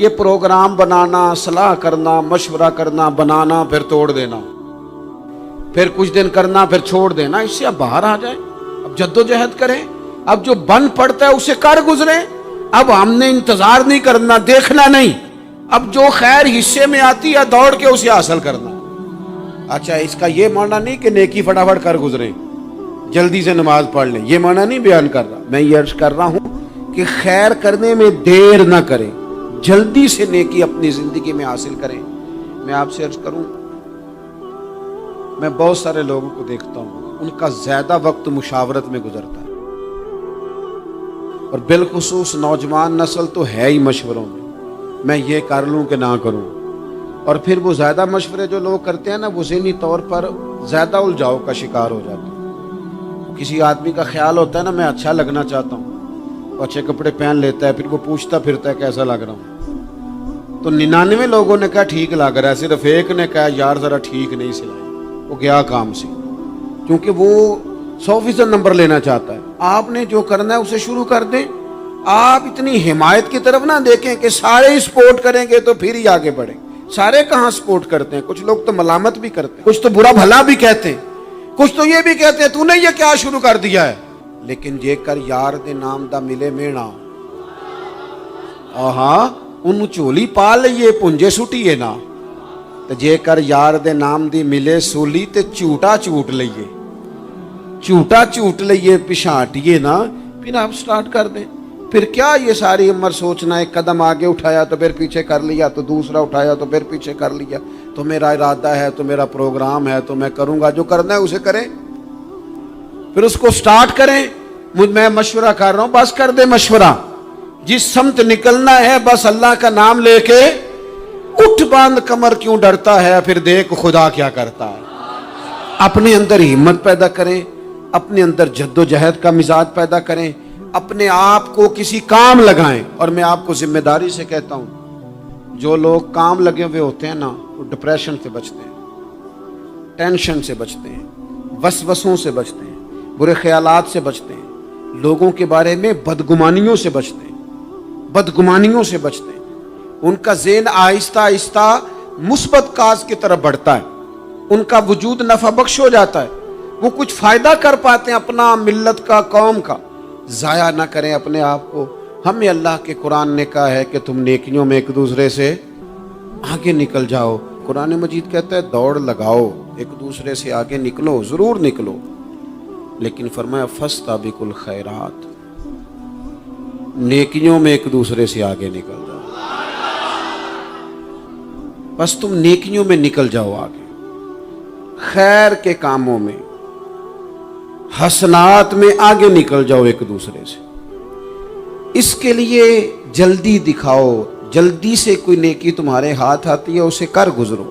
یہ پروگرام بنانا، صلاح کرنا، مشورہ کرنا، بنانا پھر توڑ دینا، پھر کچھ دن کرنا پھر چھوڑ دینا، اس سے اب باہر آ جائیں، اب جد و جہد کریں، اب جو بن پڑتا ہے اسے کر گزریں، اب ہم نے انتظار نہیں کرنا، دیکھنا نہیں، اب جو خیر حصے میں آتی ہے دوڑ کے اسے حاصل کرنا۔ اچھا اس کا یہ معنی نہیں کہ نیکی فٹافٹ کر گزریں، جلدی سے نماز پڑھ لیں، یہ معنی نہیں بیان کر رہا، میں یہ عرض کر رہا ہوں کہ خیر کرنے میں دیر نہ کریں، جلدی سے نیکی اپنی زندگی میں حاصل کریں۔ میں آپ سے عرض کروں، میں بہت سارے لوگوں کو دیکھتا ہوں، ان کا زیادہ وقت مشاورت میں گزرتا ہے، اور بالخصوص نوجوان نسل تو ہے ہی مشوروں میں یہ کر لوں کہ نہ کروں، اور پھر وہ زیادہ مشورے جو لوگ کرتے ہیں نا، وہ ذہنی طور پر زیادہ الجھاؤ کا شکار ہو جاتے ہیں۔ کسی آدمی کا خیال ہوتا ہے نا میں اچھا لگنا چاہتا ہوں، وہ اچھے کپڑے پہن لیتا ہے، پھر وہ پوچھتا پھرتا ہے کیسا لگ رہا ہوں، تو 99 لوگوں نے کہا ٹھیک لگ رہا ہے، صرف ایک نے کہا یار ذرا ٹھیک نہیں سلائی، وہ گیا کام سے، کیونکہ وہ 100% نمبر لینا چاہتا ہے۔ آپ نے جو کرنا ہے اسے شروع کر دیں، آپ اتنی حمایت کی طرف نہ دیکھیں کہ سارے ہی سپورٹ کریں گے تو پھر ہی آگے بڑھیں۔ سارے کہاں سپورٹ کرتے ہیں، کچھ لوگ تو ملامت بھی کرتے ہیں، کچھ تو برا بھلا بھی کہتے ہیں، کچھ تو یہ بھی کہتے ہیں تو نے یہ کیا شروع کر دیا ہے، لیکن جے کر یار دے نام دا ملے مینا، آہاں انہوں چولی پا لئیے پنجے سٹیے نا، تو جے کر یار دے نام دی ملے سولی تے چوٹا چوٹ لئیے، چوٹا چوٹ لئیے پشانٹیے نا، پھر آپ سٹارٹ کر دیں۔ پھر کیا یہ ساری عمر سوچنا، ایک قدم آگے اٹھایا تو پھر پیچھے کر لیا، تو دوسرا اٹھایا تو پھر پیچھے کر لیا، تو میرا ارادہ ہے، تو میرا پروگرام ہے، تو میں کروں گا، جو کرنا ہے اسے کریں، پھر اس کو سٹارٹ کریں۔ میں مشورہ کر رہا ہوں، بس کر دے مشورہ، جس سمت نکلنا ہے بس اللہ کا نام لے کے اٹھ باندھ کمر، کیوں ڈرتا ہے، پھر دیکھ خدا کیا کرتا ہے۔ اپنے اندر ہمت پیدا کریں، اپنے اندر جد و جہد کا مزاج پیدا کریں، اپنے آپ کو کسی کام لگائیں۔ اور میں آپ کو ذمہ داری سے کہتا ہوں، جو لوگ کام لگے ہوئے ہوتے ہیں نا، وہ ڈپریشن سے بچتے ہیں، ٹینشن سے بچتے ہیں، وسوسوں سے بچتے ہیں، برے خیالات سے بچتے ہیں، لوگوں کے بارے میں بدگمانیوں سے بچتے ہیں، بدگمانیوں سے بچتے ہیں۔ ان کا ذہن آہستہ آہستہ مثبت کاز کی طرف بڑھتا ہے، ان کا وجود نفع بخش ہو جاتا ہے، وہ کچھ فائدہ کر پاتے ہیں اپنا، ملت کا، قوم کا۔ ضائع نہ کریں اپنے آپ کو۔ ہمیں اللہ کے قرآن نے کہا ہے کہ تم نیکیوں میں ایک دوسرے سے آگے نکل جاؤ۔ قرآن مجید کہتا ہے دوڑ لگاؤ، ایک دوسرے سے آگے نکلو، ضرور نکلو، لیکن فرمایا فاستبقوا الخیرات، نیکیوں میں ایک دوسرے سے آگے نکل جاؤ۔ بس تم نیکیوں میں نکل جاؤ آگے، خیر کے کاموں میں، حسنات میں آگے نکل جاؤ ایک دوسرے سے۔ اس کے لیے جلدی دکھاؤ، جلدی سے کوئی نیکی تمہارے ہاتھ آتی ہے اسے کر گزرو۔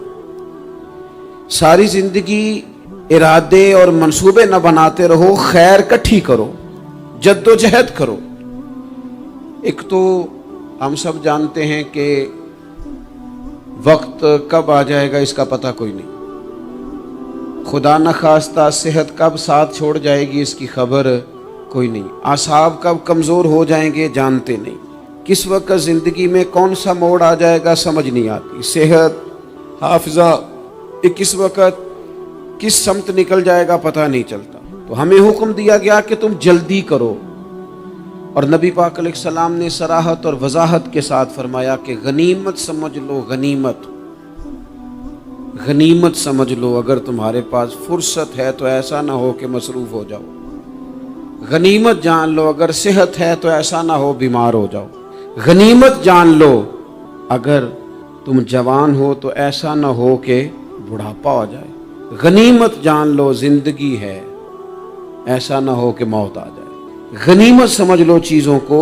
ساری زندگی ارادے اور منصوبے نہ بناتے رہو، خیر کٹھی کرو، جد و جہد کرو۔ ایک تو ہم سب جانتے ہیں کہ وقت کب آ جائے گا اس کا پتہ کوئی نہیں، خدا نخواستہ صحت کب ساتھ چھوڑ جائے گی اس کی خبر کوئی نہیں، اعصاب کب کمزور ہو جائیں گے جانتے نہیں، کس وقت زندگی میں کون سا موڑ آ جائے گا سمجھ نہیں آتی، صحت، حافظہ، کس وقت کس سمت نکل جائے گا پتہ نہیں چلتا۔ تو ہمیں حکم دیا گیا کہ تم جلدی کرو، اور نبی پاک علیہ السلام نے صراحت اور وضاحت کے ساتھ فرمایا کہ غنیمت سمجھ لو، غنیمت غنیمت سمجھ لو، اگر تمہارے پاس فرصت ہے تو ایسا نہ ہو کہ مصروف ہو جاؤ، غنیمت جان لو اگر صحت ہے تو ایسا نہ ہو بیمار ہو جاؤ، غنیمت جان لو اگر تم جوان ہو تو ایسا نہ ہو کہ بڑھاپا ہو جائے، غنیمت جان لو زندگی ہے، ایسا نہ ہو کہ موت آ جائے۔ غنیمت سمجھ لو چیزوں کو،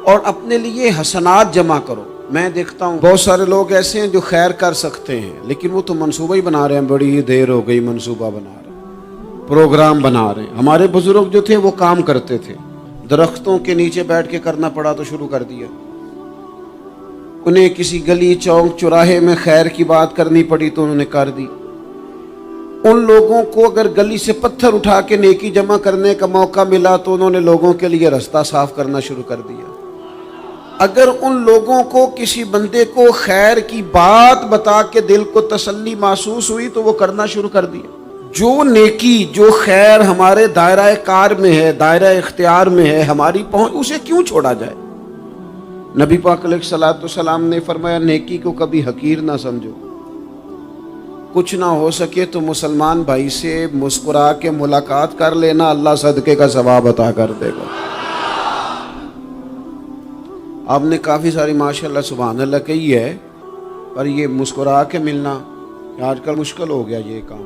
اور اپنے لیے حسنات جمع کرو۔ میں دیکھتا ہوں بہت سارے لوگ ایسے ہیں جو خیر کر سکتے ہیں، لیکن وہ تو منصوبہ ہی بنا رہے ہیں، بڑی دیر ہو گئی منصوبہ بنا رہے ہیں، پروگرام بنا رہے ہیں۔ ہمارے بزرگ جو تھے وہ کام کرتے تھے، درختوں کے نیچے بیٹھ کے کرنا پڑا تو شروع کر دیا، انہیں کسی گلی چوک چوراہے میں خیر کی بات کرنی پڑی تو انہوں نے کر دی۔ ان لوگوں کو اگر گلی سے پتھر اٹھا کے نیکی جمع کرنے کا موقع ملا تو انہوں نے لوگوں کے لیے رستہ صاف کرنا شروع کر دیا۔ اگر ان لوگوں کو کسی بندے کو خیر کی بات بتا کے دل کو تسلی محسوس ہوئی تو وہ کرنا شروع کر دیا. جو نیکی جو خیر ہمارے دائرہ کار میں ہے، دائرہ اختیار میں ہے، ہماری پہنچ، اسے کیوں چھوڑا جائے؟ نبی پاک علیہ الصلوۃ والسلام نے فرمایا نیکی کو کبھی حقیر نہ سمجھو. کچھ نہ ہو سکے تو مسلمان بھائی سے مسکرا کے ملاقات کر لینا، اللہ صدقے کا ثواب عطا کر دے گا. آپ نے کافی ساری ماشاءاللہ سبحان اللہ کہی ہے، پر یہ مسکرا کے ملنا آج کل مشکل ہو گیا یہ کام،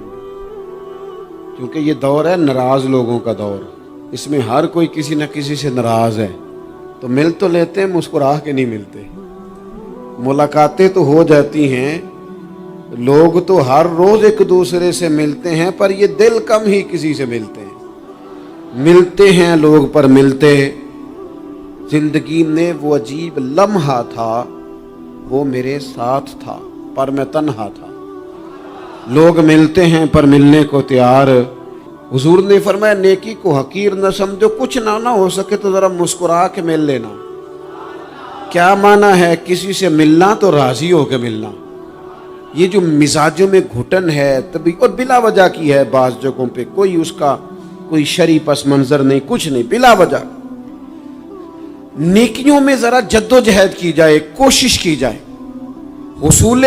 کیونکہ یہ دور ہے ناراض لوگوں کا دور. اس میں ہر کوئی کسی نہ کسی سے ناراض ہے، تو مل تو لیتے ہیں، مسکرا کے نہیں ملتے. ملاقاتیں تو ہو جاتی ہیں، لوگ تو ہر روز ایک دوسرے سے ملتے ہیں، پر یہ دل کم ہی کسی سے ملتے ہیں. ملتے ہیں لوگ پر ملتے. زندگی میں وہ عجیب لمحہ تھا، وہ میرے ساتھ تھا پر میں تنہا تھا. لوگ ملتے ہیں پر ملنے کو تیار. حضور نے فرمایا نیکی کو حقیر نہ سمجھو، کچھ نہ ہو سکے تو ذرا مسکرا کے مل لینا. کیا معنی ہے؟ کسی سے ملنا تو راضی ہو کے ملنا. یہ جو مزاجوں میں گھٹن ہے تبھی، اور بلا وجہ کی ہے بعض جگہوں پہ، کوئی اس کا کوئی شرعی پس منظر نہیں، کچھ نہیں، بلا وجہ. نیکیوں میں ذرا جد و جہد کی جائے، کوشش کی جائے، حصول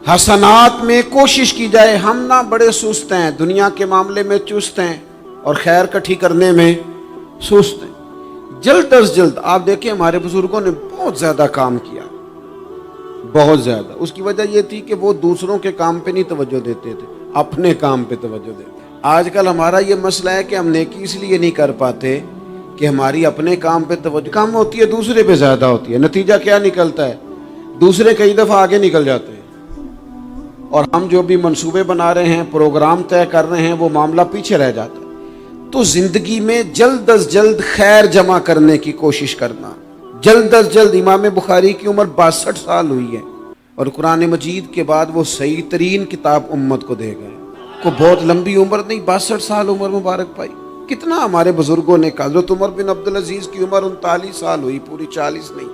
حسنات میں کوشش کی جائے. ہم نہ بڑے سست ہیں، دنیا کے معاملے میں چست ہیں اور خیر کٹھی کرنے میں سست ہیں. جلد از جلد آپ دیکھیں ہمارے بزرگوں نے بہت زیادہ کام کیا، بہت زیادہ. اس کی وجہ یہ تھی کہ وہ دوسروں کے کام پہ نہیں توجہ دیتے تھے، اپنے کام پہ توجہ دیتے. آج کل ہمارا یہ مسئلہ ہے کہ ہم نیکی اس لیے نہیں کر پاتے کہ ہماری اپنے کام پہ توجہ کم ہوتی ہے، دوسرے پہ زیادہ ہوتی ہے. نتیجہ کیا نکلتا ہے؟ دوسرے کئی دفعہ آگے نکل جاتے ہیں، اور ہم جو بھی منصوبے بنا رہے ہیں، پروگرام طے کر رہے ہیں، وہ معاملہ پیچھے رہ جاتا ہے. تو زندگی میں جلد از جلد خیر جمع کرنے کی کوشش کرنا. جلد از جلد. امام بخاری کی عمر 62 سال ہوئی ہے، اور قرآن مجید کے بعد وہ صحیح ترین کتاب امت کو دے گئے. کو بہت لمبی عمر نہیں، 62 سال عمر مبارک پائی. کتنا ہمارے بزرگوں نے کہا. حضرت عمر بن عبدالعزیز کی عمر 39 سال ہوئی، پوری 40 نہیں.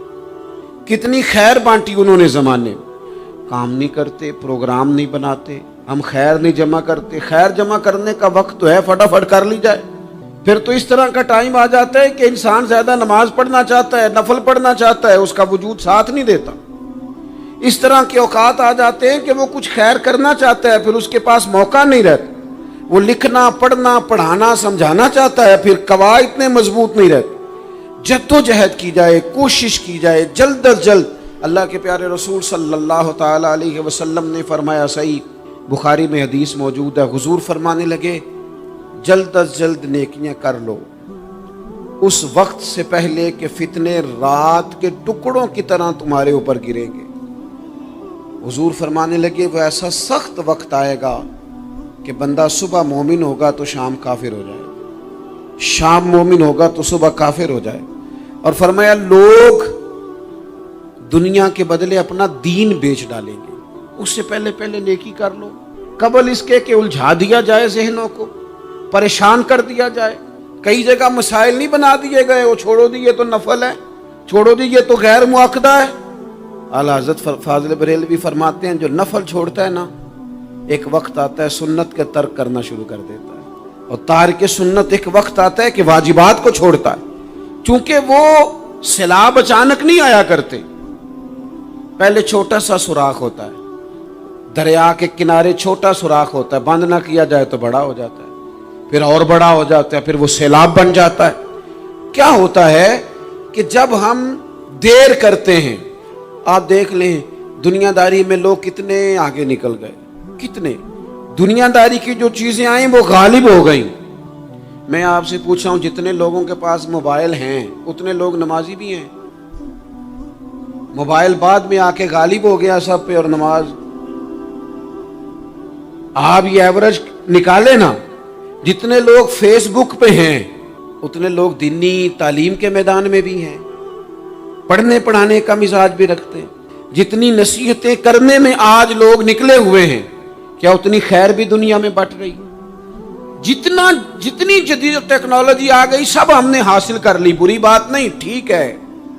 کتنی خیر بانٹی انہوں نے زمانے. کام نہیں کرتے، پروگرام نہیں بناتے، ہم خیر نہیں جمع کرتے. خیر جمع کرنے کا وقت تو ہے، فٹافٹ کر لی جائے. پھر تو اس طرح کا ٹائم آ جاتا ہے کہ انسان زیادہ نماز پڑھنا چاہتا ہے، نفل پڑھنا چاہتا ہے، اس کا وجود ساتھ نہیں دیتا. اس طرح کے اوقات آ جاتے ہیں کہ وہ کچھ خیر کرنا چاہتا ہے، پھر اس کے پاس موقع نہیں رہتا. وہ لکھنا، پڑھنا، پڑھانا، سمجھانا چاہتا ہے، پھر قواعد اتنے مضبوط نہیں رہتے. جد و جہد کی جائے، کوشش کی جائے، جلد از جلد. اللہ کے پیارے رسول صلی اللہ تعالی علیہ وسلم نے فرمایا، صحیح بخاری میں حدیث موجود ہے، حضور فرمانے لگے جلد از جلد نیکیاں کر لو اس وقت سے پہلے کہ فتنے رات کے ٹکڑوں کی طرح تمہارے اوپر گریں گے. حضور فرمانے لگے وہ ایسا سخت وقت آئے گا کہ بندہ صبح مومن ہوگا تو شام کافر ہو جائے، شام مومن ہوگا تو صبح کافر ہو جائے. اور فرمایا لوگ دنیا کے بدلے اپنا دین بیچ ڈالیں گے. اس سے پہلے نیکی کر لو، قبل اس کے کہ الجھا دیا جائے، ذہنوں کو پریشان کر دیا جائے. کئی جگہ مسائل نہیں بنا دیے گئے، وہ چھوڑو دیے تو نفل ہے، چھوڑو دیے تو غیر معاقدہ ہے. اعلیٰ حضرت فاضل بریلوی فرماتے ہیں جو نفل چھوڑتا ہے نا، ایک وقت آتا ہے سنت کے ترک کرنا شروع کر دیتا ہے، اور تارک سنت ایک وقت آتا ہے کہ واجبات کو چھوڑتا ہے. چونکہ وہ سیلاب اچانک نہیں آیا کرتے، پہلے چھوٹا سا سوراخ ہوتا ہے، دریا کے کنارے چھوٹا سوراخ ہوتا ہے، بند نہ کیا جائے تو بڑا ہو جاتا ہے، پھر اور بڑا ہو جاتا ہے، پھر وہ سیلاب بن جاتا ہے. کیا ہوتا ہے کہ جب ہم دیر کرتے ہیں، آپ دیکھ لیں دنیا داری میں لوگ کتنے آگے نکل گئے، کتنے دنیا داری کی جو چیزیں آئیں وہ غالب ہو گئیں. میں آپ سے پوچھا ہوں جتنے لوگوں کے پاس موبائل ہیں اتنے لوگ نمازی بھی ہیں. موبائل بعد میں آ کے غالب ہو گیا سب پہ، اور نماز آپ یہ ایوریج نکالے نا، جتنے لوگ فیس بک پہ ہیں اتنے لوگ دینی تعلیم کے میدان میں بھی ہیں، پڑھنے پڑھانے کا مزاج بھی رکھتے ہیں. جتنی نصیحتیں کرنے میں آج لوگ نکلے ہوئے ہیں، کیا اتنی خیر بھی دنیا میں بٹ رہی؟ جتنی جدید ٹیکنالوجی آ گئی سب ہم نے حاصل کر لی، بری بات نہیں، ٹھیک ہے،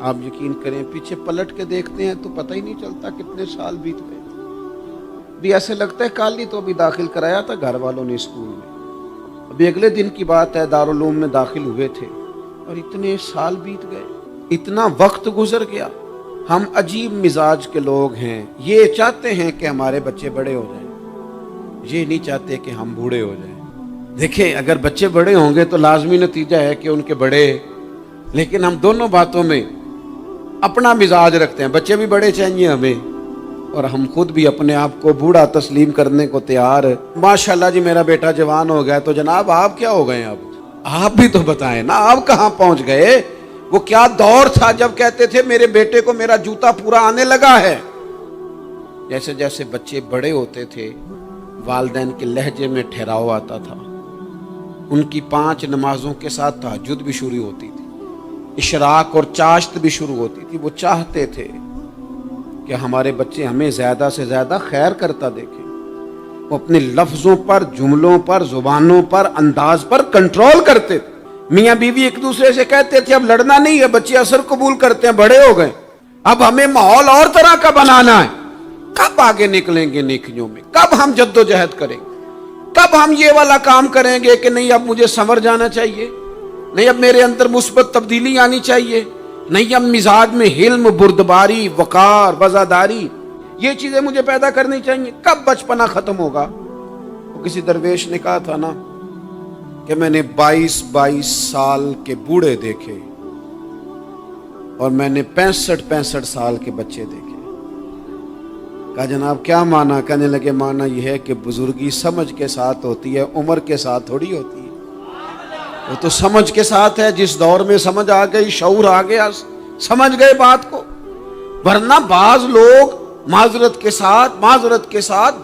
آپ یقین کریں پیچھے پلٹ کے دیکھتے ہیں تو پتہ ہی نہیں چلتا کتنے سال بیت گئے. بھی ایسے لگتا ہے کل ہی تو ابھی داخل کرایا تھا گھر والوں نے اسکول میں, ابھی اگلے دن کی بات ہے دارالعلوم میں داخل ہوئے تھے اور اتنے سال بیت گئے, اتنا وقت گزر گیا. ہم عجیب مزاج کے لوگ ہیں, یہ چاہتے ہیں کہ ہمارے بچے بڑے ہو جائیں, یہ نہیں چاہتے کہ ہم بوڑھے ہو جائیں. دیکھیں اگر بچے بڑے ہوں گے تو لازمی نتیجہ ہے کہ ان کے بڑے, لیکن ہم دونوں باتوں میں اپنا مزاج رکھتے ہیں. بچے بھی بڑے چاہیے ہمیں اور ہم خود بھی اپنے آپ کو بوڑھا تسلیم کرنے کو تیار. ماشاءاللہ جی میرا بیٹا جوان ہو گیا, تو جناب آپ کیا ہو گئے, اب آپ بھی تو بتائیں نا آپ کہاں پہنچ گئے. وہ کیا دور تھا جب کہتے تھے میرے بیٹے کو میرا جوتا پورا آنے لگا ہے. جیسے جیسے بچے بڑے ہوتے تھے والدین کے لہجے میں ٹھہراؤ آتا تھا. ان کی 5 نمازوں کے ساتھ تہجد بھی شروع ہوتی تھی, اشراق اور چاشت بھی شروع ہوتی تھی. وہ چاہتے تھے کہ ہمارے بچے ہمیں زیادہ سے زیادہ خیر کرتا دیکھیں. وہ اپنے لفظوں پر, جملوں پر, زبانوں پر, انداز پر کنٹرول کرتے تھے. میاں بیوی ایک دوسرے سے کہتے تھے اب لڑنا نہیں ہے, بچے اثر قبول کرتے ہیں, بڑے ہو گئے, اب ہمیں ماحول اور طرح کا بنانا ہے. کب آگے نکلیں گے نیکیوں میں, کب ہم جد و جہد کریں گے, کب ہم یہ والا کام کریں گے کہ نہیں اب مجھے سنور جانا چاہیے, نہیں اب میرے اندر مثبت تبدیلی آنی چاہیے, نہیں اب مزاج میں حلم, بردباری, وقار, وفاداری, یہ چیزیں مجھے پیدا کرنی چاہیے. کب بچپنا ختم ہوگا. وہ کسی درویش نے کہا تھا نا کہ میں نے 22 سال کے بوڑھے دیکھے اور میں نے 65 سال کے بچے دیکھے. کہا جناب کیا معنی؟ کہنے لگے معنی یہ ہے کہ بزرگی سمجھ کے ساتھ ہوتی ہے, عمر کے ساتھ تھوڑی ہوتی ہے. وہ تو سمجھ کے ساتھ ہے, جس دور میں سمجھ آ گئی, شعور آ گیا, سمجھ گئے بات کو. ورنہ بعض لوگ معذرت کے ساتھ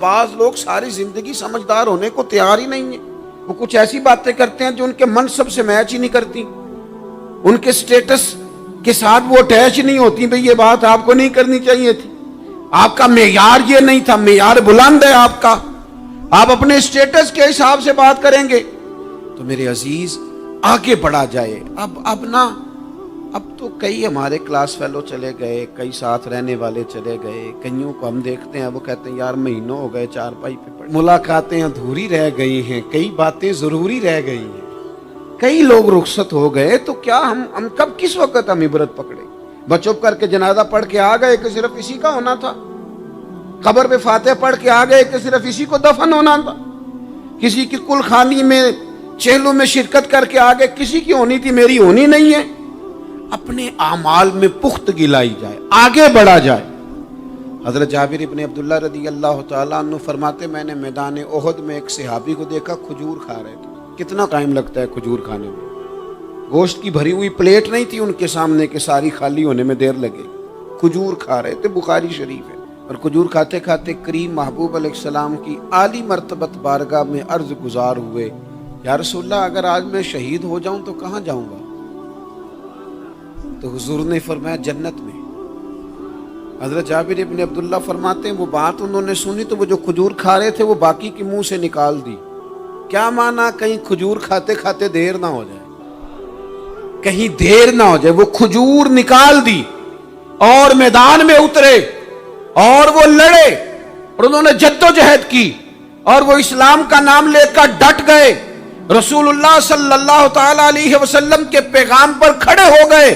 بعض لوگ ساری زندگی سمجھدار ہونے کو تیار ہی نہیں ہیں. وہ کچھ ایسی باتیں کرتے ہیں جو ان کے منصب سے میچ ہی نہیں کرتی, ان کے سٹیٹس کے ساتھ وہ اٹیچ نہیں ہوتی. بھئی یہ بات آپ کو نہیں کرنی چاہیے تھی, آپ کا معیار یہ نہیں تھا, معیار بلند ہے آپ کا, آپ اپنے سٹیٹس کے حساب سے بات کریں گے. تو میرے عزیز آگے بڑھا جائے. اب تو کئی ہمارے کلاس فیلو چلے گئے, کئی ساتھ رہنے والے چلے گئے, کئیوں کو ہم دیکھتے ہیں وہ کہتے ہیں یار مہینوں ہو گئے چارپائی پہ پڑے, ملاقاتیں ادھوری رہ گئی ہیں, کئی باتیں ضروری رہ گئی ہیں, کئی لوگ رخصت ہو گئے. تو کیا ہم کب کس وقت ہم عبرت پکڑے. بچوں کر کے جنازہ پڑھ کے آ گئے کہ صرف اسی کا ہونا تھا, قبر پہ فاتحہ پڑھ کے آ گئے کہ صرف اسی کو دفن ہونا تھا, کسی کی کل خانی میں چہلوں میں شرکت کر کے آگے کسی کی ہونی تھی, میری ہونی نہیں ہے. اپنے اعمال میں پختگی لائی جائے, آگے بڑھا جائے. حضرت جابر ابن عبداللہ رضی اللہ تعالیٰ عنہ فرماتے میں نے میدان احد میں ایک صحابی کو دیکھا, کھجور کھا رہے تھے. کتنا ٹائم لگتا ہے کھجور کھانے میں, گوشت کی بھری ہوئی پلیٹ نہیں تھی ان کے سامنے کہ ساری خالی ہونے میں دیر لگے. کھجور کھا رہے تھے, بخاری شریف ہے. اور کھجور کھاتے کھاتے کریم محبوب علیہ السلام کی عالی مرتبت بارگاہ میں عرض گزار ہوئے, یا رسول اللہ اگر آج میں شہید ہو جاؤں تو کہاں جاؤں گا؟ تو حضور نے فرمایا جنت میں. حضرت جابر ابن عبداللہ فرماتے ہیں وہ بات انہوں نے سنی تو وہ جو کھجور کھا رہے تھے وہ باقی کے منہ سے نکال دی. کیا معنی؟ کہیں کھجور کھاتے کھاتے دیر نہ ہو جائے, کہیں دیر نہ ہو جائے. وہ کھجور نکال دی اور میدان میں اترے اور وہ لڑے اور انہوں نے جد و جہد کی اور وہ اسلام کا نام لے کر ڈٹ گئے, رسول اللہ صلی اللہ تعالی علیہ وسلم کے پیغام پر کھڑے ہو گئے.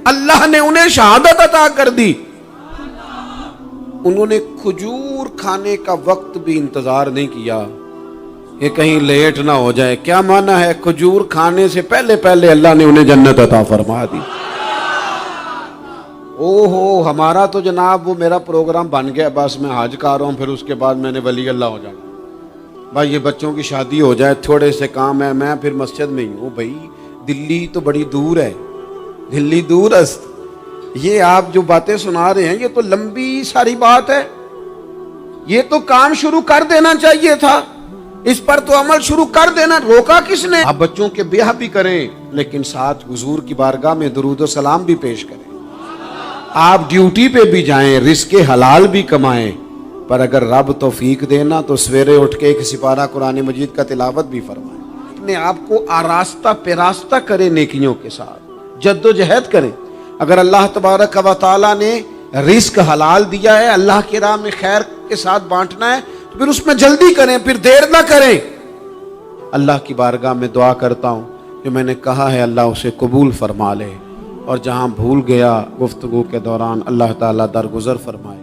اللہ نے انہیں شہادت عطا کر دی. انہوں نے کھجور کھانے کا وقت بھی انتظار نہیں کیا کہ کہیں لیٹ نہ ہو جائے. کیا معنی ہے؟ کھجور کھانے سے پہلے پہلے اللہ نے انہیں جنت عطا فرما دی. اوہو, ہمارا تو جناب وہ میرا پروگرام بن گیا, بس میں حج کر رہا ہوں, پھر اس کے بعد میں نے ولی اللہ ہو جانا. بھائی یہ بچوں کی شادی ہو جائے, تھوڑے سے کام ہے, میں پھر مسجد میں ہی ہوں. بھائی دلی تو بڑی دور ہے, دلی دور است. یہ آپ جو باتیں سنا رہے ہیں یہ تو لمبی ساری بات ہے, یہ تو کام شروع کر دینا چاہیے تھا, اس پر تو عمل شروع کر دینا, روکا کس نے؟ آپ بچوں کے بیاہ بھی کریں لیکن ساتھ حضور کی بارگاہ میں درود و سلام بھی پیش کریں. آپ ڈیوٹی پہ بھی جائیں, رزق حلال بھی کمائیں, پر اگر رب توفیق دینا تو سویرے اٹھ کے ایک سپارہ قرآن مجید کا تلاوت بھی فرمائیں. اپنے آپ کو آراستہ پیراستہ کریں, نیکیوں کے ساتھ جد و جہد کریں. اگر اللہ تبارک و تعالیٰ نے رزق حلال دیا ہے، اللہ کی راہ میں خیر کے ساتھ بانٹنا ہے، تو پھر اس میں جلدی کریں، پھر دیر نہ کریں۔ اللہ کی بارگاہ میں دعا کرتا ہوں جو میں نے کہا ہے اللہ اسے قبول فرما لے، اور جہاں بھول گیا گفتگو کے دوران اللہ تعالیٰ درگزر فرمائے۔